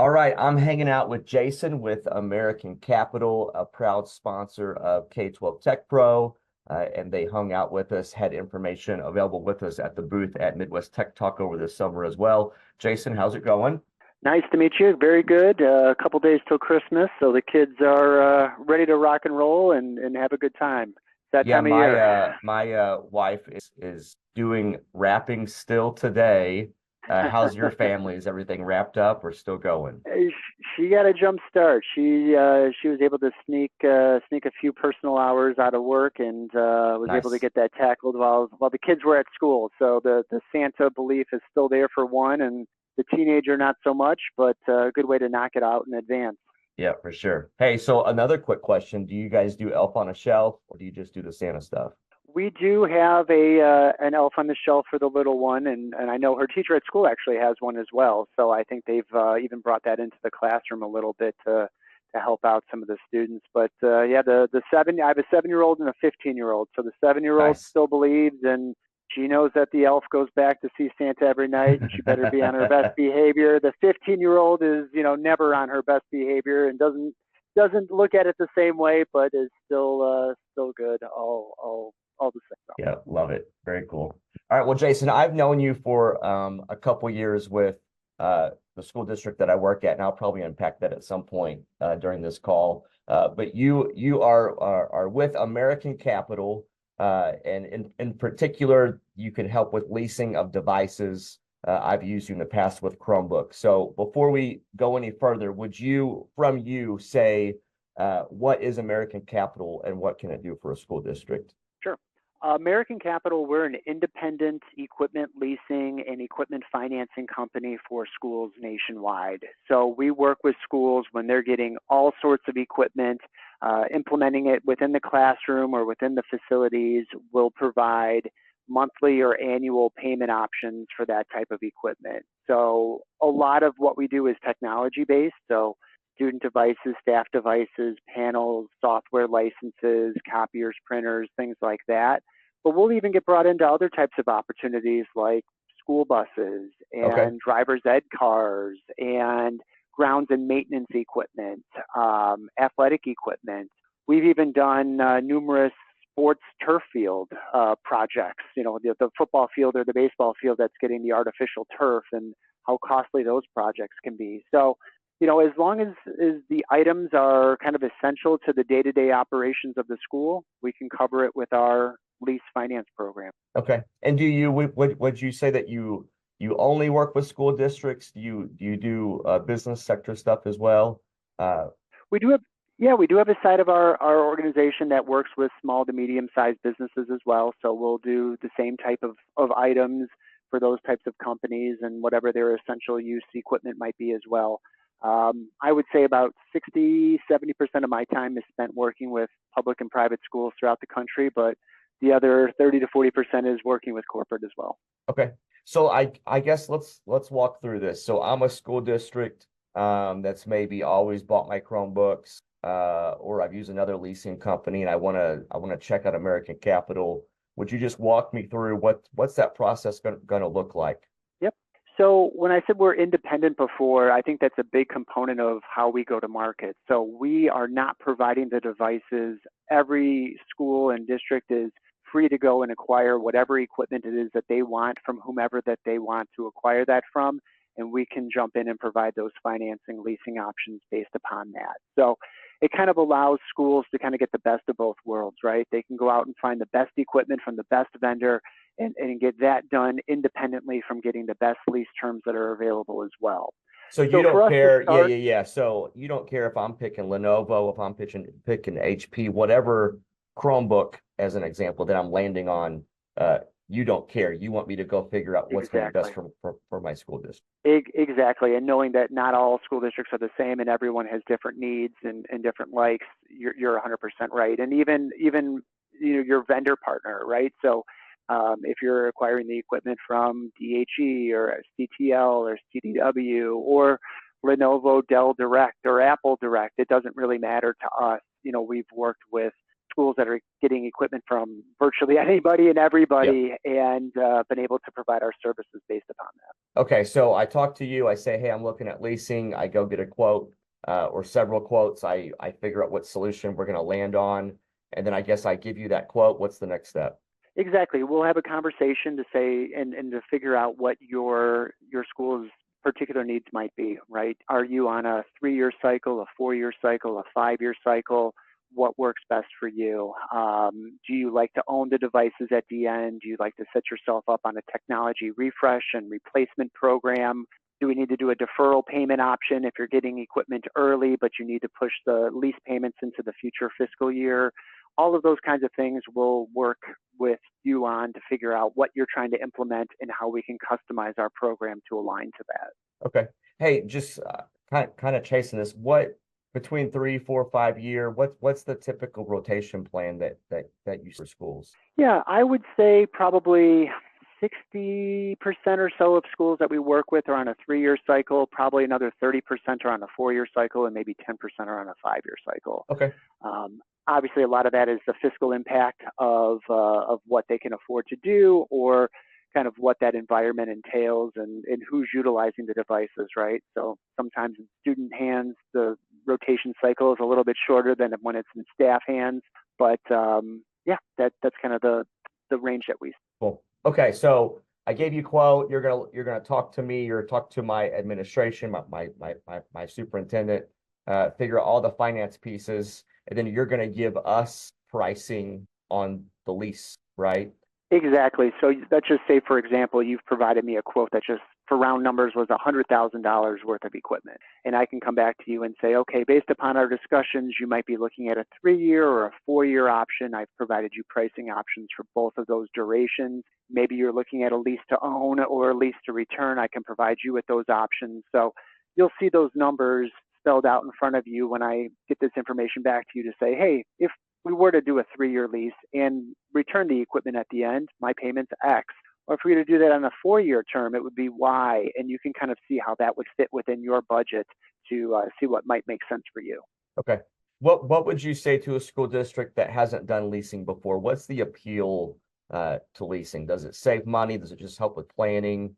All right, I'm hanging out with Jason with American Capital, a proud sponsor of K-12 Tech Pro, and they hung out with us, had information available with us at the booth at Midwest Tech Talk over this summer as well. Jason, how's it going? Nice to meet you. Very good. A couple days till Christmas, so the kids are ready to rock and roll and have a good time. It's that Yeah, time of year. my wife is doing wrapping still today. How's your family? Is everything wrapped up or still going? She got a jump start. She was able to sneak a few personal hours out of work and was able to Nice. get that tackled while the kids were at school. So the Santa belief is still there for one, and the teenager not so much, but a good way to knock it out in advance. Yeah, for sure. Hey, so another quick question. Do you guys do Elf on a Shelf or do you just do the Santa stuff? We do have a an elf on the shelf for the little one, and I know her teacher at school actually has one as well. So I think they've even brought that into the classroom a little bit to help out some of the students. But yeah, the seven I have a 7-year old and a 15-year old. So the 7-year old Nice. still believes, and she knows that the elf goes back to see Santa every night, and she better be on her best behavior. The 15-year old is never on her best behavior and doesn't look at it the same way, but is still good all the same. Yeah, love it. Very cool. All right. Well, Jason, I've known you for a couple years with the school district that I work at, and I'll probably unpack that at some point during this call. But you are with American Capital, and in particular, you can help with leasing of devices. I've used you in the past with Chromebook. So before we go any further, would you, from you, say what is American Capital and what can it do for a school district? Sure. American Capital, we're an independent equipment leasing and equipment financing company for schools nationwide. So we work with schools when they're getting all sorts of equipment, implementing it within the classroom or within the facilities. We'll provide monthly or annual payment options for that type of equipment. So a lot of what we do is technology based. So student devices, staff devices, panels, software licenses, copiers, printers, things like that. But we'll even get brought into other types of opportunities like school buses Okay. and driver's ed cars and grounds and maintenance equipment, athletic equipment. We've even done numerous sports turf field projects, the football field or the baseball field that's getting the artificial turf and how costly those projects can be. So as long as the items are kind of essential to the day-to-day operations of the school, we can cover it with our lease finance program. Okay. And would you say that you only work with school districts? Do you do business sector stuff as well? Uh, We do have, yeah, we do have a side of our organization that works with small to medium-sized businesses as well. So we'll do the same type of items for those types of companies and whatever their essential use equipment might be as well. I would say about 60–70% of my time is spent working with public and private schools throughout the country, but the other 30–40% is working with corporate as well. okay. So I guess let's walk through this. So I'm a school district that's maybe always bought my Chromebooks or I've used another leasing company and I want to check out American Capital. Would you just walk me through what's that process going to look like? Yep. So when I said we're independent before, I think that's a big component of how we go to market. So we are not providing the devices. Every school and district is free to go and acquire whatever equipment it is that they want from whomever that they want to acquire that from. And we can jump in and provide those financing, leasing options based upon that. So it kind of allows schools to kind of get the best of both worlds, right? They can go out and find the best equipment from the best vendor and get that done independently from getting the best lease terms that are available as well. So you So for don't us to care, yeah, start, yeah, yeah. So you don't care if I'm picking Lenovo, if I'm picking HP, whatever Chromebook as an example that I'm landing on. You don't care. You want me to go figure out what's going to be best exactly. for my school district. Exactly. And knowing that not all school districts are the same and everyone has different needs and different likes, you're 100% right. And even your vendor partner, right? So if you're acquiring the equipment from DHE or CTL or CDW or Lenovo, Dell Direct or Apple Direct, it doesn't really matter to us. We've worked with schools that are getting equipment from virtually anybody and everybody, and been able to provide our services based upon that. Okay, so I talk to you, I say, hey, I'm looking at leasing, I go get a quote or several quotes, I figure out what solution we're going to land on, and then I guess I give you that quote. What's the next step? Exactly. We'll have a conversation to say and to figure out what your school's particular needs might be, right? Are you on a 3-year cycle, a 4-year cycle, a 5-year cycle? What works best for you? Do you like to own the devices at the end? Do you like to set yourself up on a technology refresh and replacement program? Do we need to do a deferral payment option if you're getting equipment early, but you need to push the lease payments into the future fiscal year? All of those kinds of things we'll work with you on to figure out what you're trying to implement and how we can customize our program to align to that. Okay. Hey, just kind of chasing this. What between 3, 4, 5 year? What's the typical rotation plan that you see for schools? Yeah, I would say probably 60% or so of schools that we work with are on a 3-year cycle. Probably another 30% are on a 4-year cycle, and maybe 10% are on a 5-year cycle. Okay. Obviously, a lot of that is the fiscal impact of what they can afford to do, or kind of what that environment entails, and who's utilizing the devices, right? So sometimes in student hands, the rotation cycle is a little bit shorter than when it's in staff hands. But yeah, that's kind of the range that we see. Cool. Okay, so I gave you a quote. You're gonna talk to me. You're talk to my administration, my superintendent, figure out all the finance pieces, and then you're gonna give us pricing on the lease, right? Exactly. So let's just say, for example, you've provided me a quote that just, for round numbers, was $100,000 worth of equipment. And I can come back to you and say, okay, based upon our discussions, you might be looking at a 3-year or a 4-year option. I've provided you pricing options for both of those durations. Maybe you're looking at a lease to own or a lease to return. I can provide you with those options. So you'll see those numbers spelled out in front of you when I get this information back to you to say, hey, if we were to do a 3-year lease and return the equipment at the end, my payment's X. Or if we were to do that on a 4-year term, it would be Y. And you can kind of see how that would fit within your budget to see what might make sense for you. Okay. What would you say to a school district that hasn't done leasing before? What's the appeal to leasing? Does it save money? Does it just help with planning?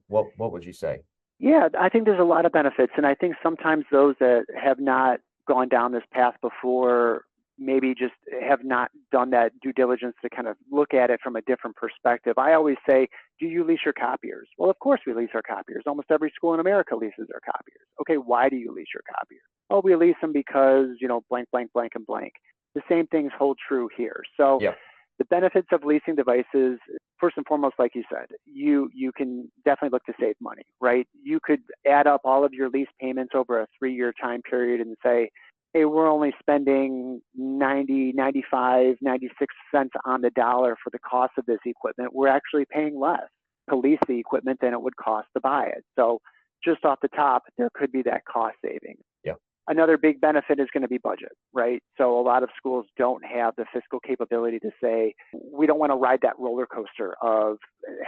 What would you say? Yeah, I think there's a lot of benefits. And I think sometimes those that have not gone down this path before maybe just have not done that due diligence to kind of look at it from a different perspective. I always say, do you lease your copiers? Well, of course we lease our copiers. Almost every school in America leases their copiers. Okay, why do you lease your copiers? Oh, we lease them because, blank, blank, blank, and blank. The same things hold true here. So Yeah. the benefits of leasing devices, first and foremost, like you said, you can definitely look to save money, right? You could add up all of your lease payments over a 3-year time period and say, hey, we're only spending 90, 95, 96 cents on the dollar for the cost of this equipment. We're actually paying less to lease the equipment than it would cost to buy it. So just off the top, there could be that cost saving. Yeah. Another big benefit is going to be budget, right? So a lot of schools don't have the fiscal capability to say, we don't want to ride that roller coaster of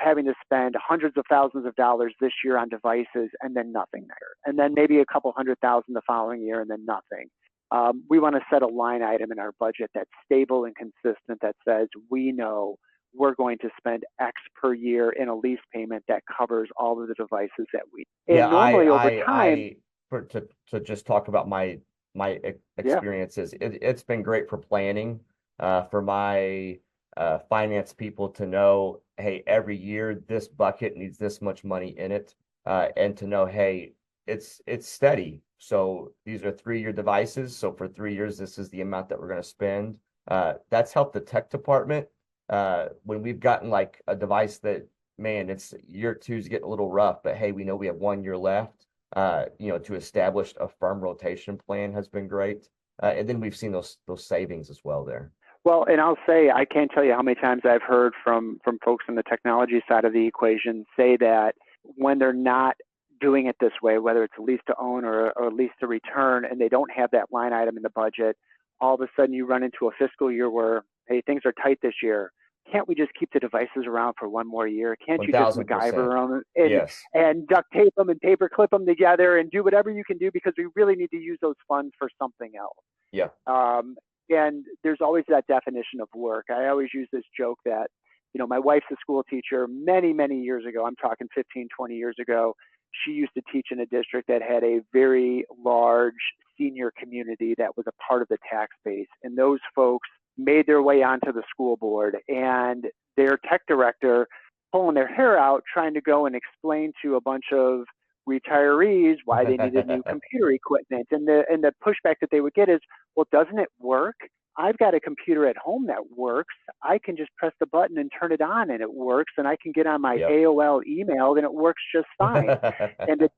having to spend hundreds of thousands of dollars this year on devices and then nothing there. And then maybe a couple $100,000 the following year and then nothing. We want to set a line item in our budget that's stable and consistent, that says we know we're going to spend X per year in a lease payment that covers all of the devices that we. And Yeah, normally over time, to just talk about my experiences, it's been great for planning, for my finance people to know, hey, every year this bucket needs this much money in it, and to know, hey, it's steady. So these are 3-year devices. So for 3 years, this is the amount that we're going to spend. That's helped the tech department. When we've gotten like a device that, man, it's year 2's getting a little rough, but hey, we know we have 1 year left. To establish a firm rotation plan has been great. And then we've seen those savings as well there. Well, and I'll say, I can't tell you how many times I've heard from folks on the technology side of the equation say that when they're not doing it this way, whether it's a lease to own or a lease to return, and they don't have that line item in the budget, all of a sudden you run into a fiscal year where, hey, things are tight this year. Can't we just keep the devices around for 1 more year? Can't you just 1000%. MacGyver them Yes. and duct tape them and paper clip them together and do whatever you can do, because we really need to use those funds for something else. Yeah. And there's always that definition of work. I always use this joke that, my wife's a school teacher many, many years ago. I'm talking 15, 20 years ago. She used to teach in a district that had a very large senior community that was a part of the tax base. And those folks made their way onto the school board, and their tech director pulling their hair out trying to go and explain to a bunch of retirees why they needed new computer equipment. And the pushback that they would get is, well, doesn't it work? I've got a computer at home that works. I can just press the button and turn it on and it works. And I can get on my Yep. AOL email and it works just fine. and the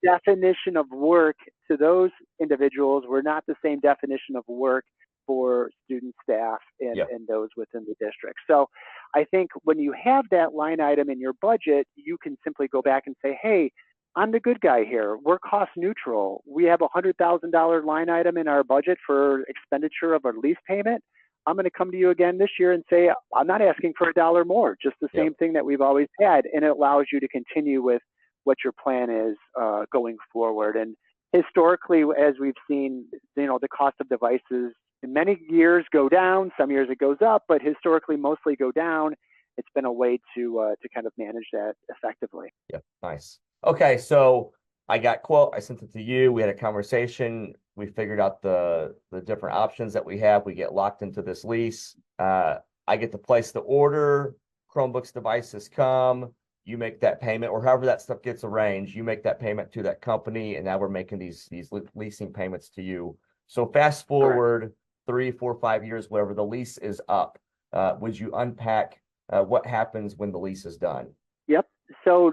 definition of work to those individuals were not the same definition of work for student staff and, Yep. and those within the district. So I think when you have that line item in your budget, you can simply go back and say, hey, I'm the good guy here. We're cost neutral. We have a $100,000 line item in our budget for expenditure of a lease payment. I'm going to come to you again this year and say, I'm not asking for $1 more, just the same thing that we've always had. And it allows you to continue with what your plan is going forward. And historically, as we've seen, the cost of devices in many years go down. Some years it goes up, but historically mostly go down. It's been a way to kind of manage that effectively. Yeah, nice. Okay, so I got quote, I sent it to you. We had a conversation. We figured out the different options that we have. We get locked into this lease. I get to place the order. Chromebooks devices come. You make that payment, or however that stuff gets arranged. You make that payment to that company, and now we're making these leasing payments to you. So fast forward 3, 4, 5 years, whatever, the lease is up. Would you unpack what happens when the lease is done? Yep. So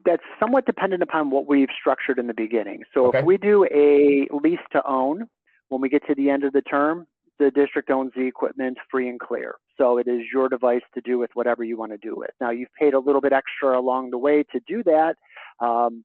that's somewhat dependent upon what we've structured in the beginning. So Okay. if we do a lease to own, when we get to the end of the term, the district owns the equipment free and clear. So it is your device to do with whatever you want to do with. Now, you've paid a little bit extra along the way to do that,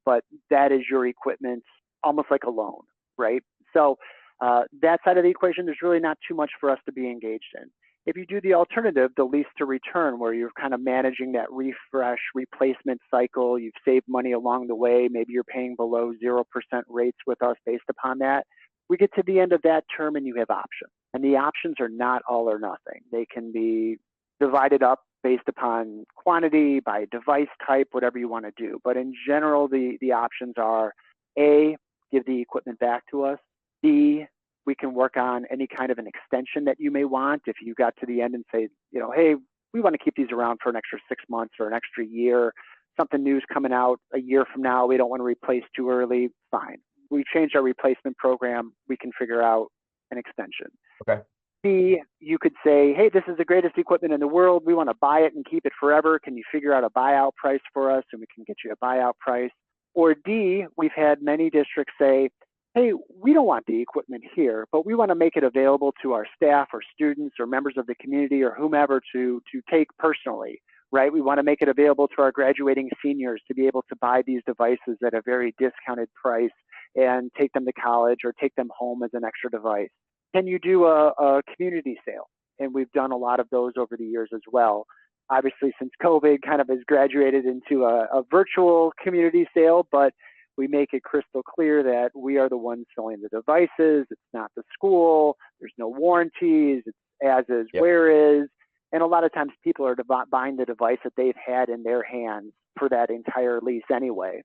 but that is your equipment, almost like a loan, right? So that side of the equation, there's really not too much for us to be engaged in. If you do the alternative, the lease to return, where you're kind of managing that refresh replacement cycle, you've saved money along the way, maybe you're paying below 0% rates with us based upon that. We get to the end of that term and you have options. And the options are not all or nothing. They can be divided up based upon quantity, by device type, whatever you want to do. But in general, the options are A, give the equipment back to us. B, we can work on any kind of an extension that you may want. If you got to the end and say, hey, we want to keep these around for an extra 6 months or an extra year, something new's coming out a year from now, we don't want to replace too early, fine. We changed our replacement program, we can figure out an extension. Okay. B, you could say, hey, this is the greatest equipment in the world. We want to buy it and keep it forever. Can you figure out a buyout price for us? And we can get you a buyout price. Or D, we've had many districts say, hey, we don't want the equipment here, but we want to make it available to our staff or students or members of the community or whomever to take personally, right? We want to make it available to our graduating seniors to be able to buy these devices at a very discounted price and take them to college or take them home as an extra device. Can you do a community sale? And we've done a lot of those over the years as well. Obviously, since COVID kind of has graduated into a virtual community sale, but we make it crystal clear that we are the ones selling the devices. It's not the school. There's no warranties. It's as is, where is. And a lot of times people are buying the device that they've had in their hands for that entire lease anyway.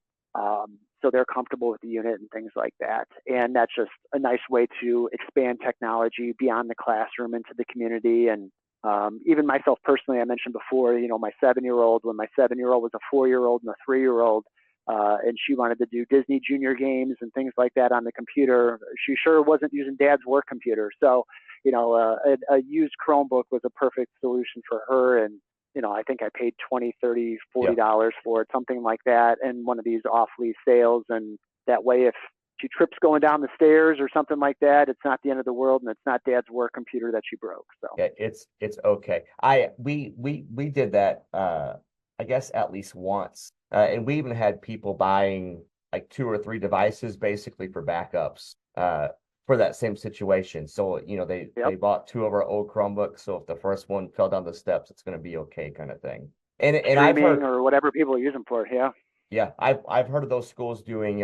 So they're comfortable with the unit and things like that. And that's just a nice way to expand technology beyond the classroom into the community. And even myself personally, I mentioned before, my 7-year-old, when my 7-year-old was a 4-year-old and a 3-year-old, and she wanted to do Disney Junior games and things like that on the computer. She sure wasn't using Dad's work computer. So, a used Chromebook was a perfect solution for her. And, I think I paid $20, $30, $40 for it, something like that, and one of these off-lease sales. And that way, if she trips going down the stairs or something like that, it's not the end of the world, and it's not Dad's work computer that she broke. So yeah, it's okay. We did that I guess at least once. And we even had people buying like 2 or 3 devices basically for backups for that same situation. So, they bought 2 of our old Chromebooks. So if the first one fell down the steps, it's going to be okay, kind of thing. And I've heard, or whatever people use them for. Yeah. Yeah, I've heard of those schools doing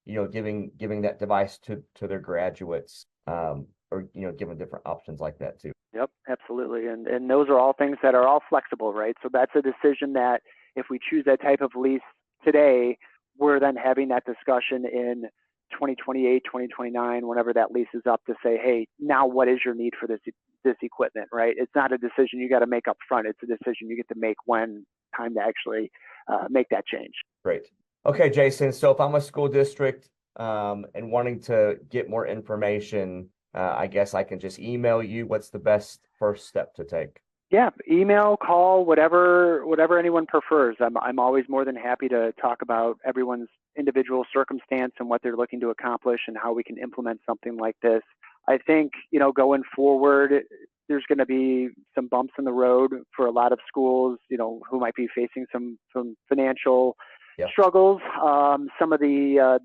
giving that device to their graduates or or given different options like that too. Yep, absolutely. And those are all things that are all flexible, right? So that's a decision that if we choose that type of lease today, we're then having that discussion in 2028, 2029, whenever that lease is up, to say, hey, now what is your need for this equipment, right? It's not a decision you got to make up front. It's a decision you get to make when time to actually make that change. Great. Okay, Jason. So if I'm a school district and wanting to get more information, I guess I can just email you. What's the best first step to take? Yeah, email, call, whatever anyone prefers. I'm always more than happy to talk about everyone's individual circumstance and what they're looking to accomplish and how we can implement something like this. I think, going forward, there's going to be some bumps in the road for a lot of schools, who might be facing some financial struggles. Some of the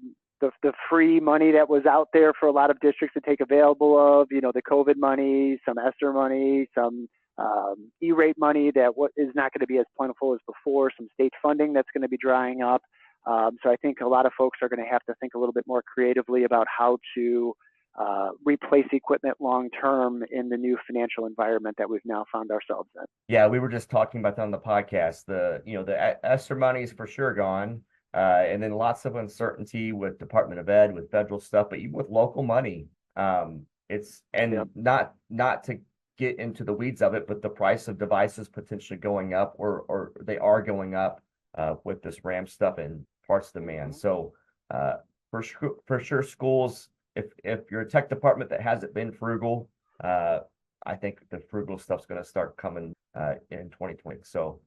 free money that was out there for a lot of districts to take available of, the COVID money, some ESSER money, some E-rate money that is not going to be as plentiful as before, some state funding that's going to be drying up. So I think a lot of folks are going to have to think a little bit more creatively about how to replace equipment long-term in the new financial environment that we've now found ourselves in. Yeah, we were just talking about that on the podcast. The ESSER money is for sure gone. And then lots of uncertainty with Department of Ed, with federal stuff, but even with local money. Not to get into the weeds of it, but the price of devices potentially going up, or they are going up with this RAM stuff and parts demand. So for sure, schools, if you're a tech department that hasn't been frugal, I think the frugal stuff's going to start coming in 2020. So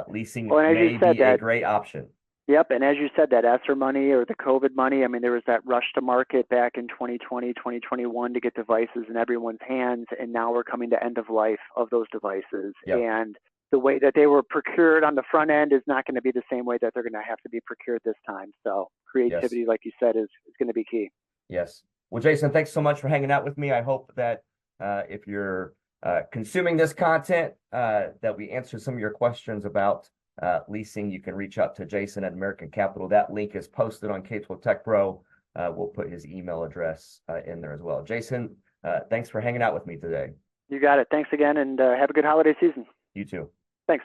leasing may be a great option. Yep, and as you said, that ESSER money or the COVID money, I mean, there was that rush to market back in 2020, 2021 to get devices in everyone's hands, and now we're coming to end of life of those devices. Yep. And the way that they were procured on the front end is not going to be the same way that they're going to have to be procured this time. So creativity, like you said, is going to be key. Yes. Well, Jason, thanks so much for hanging out with me. I hope that if you're consuming this content, that we answered some of your questions about leasing. You can reach out to Jason at American Capital. That link is posted on K12 Tech Pro. We'll put his email address in there as well. Jason, thanks for hanging out with me today. You got it. Thanks again, and have a good holiday season. You too. Thanks.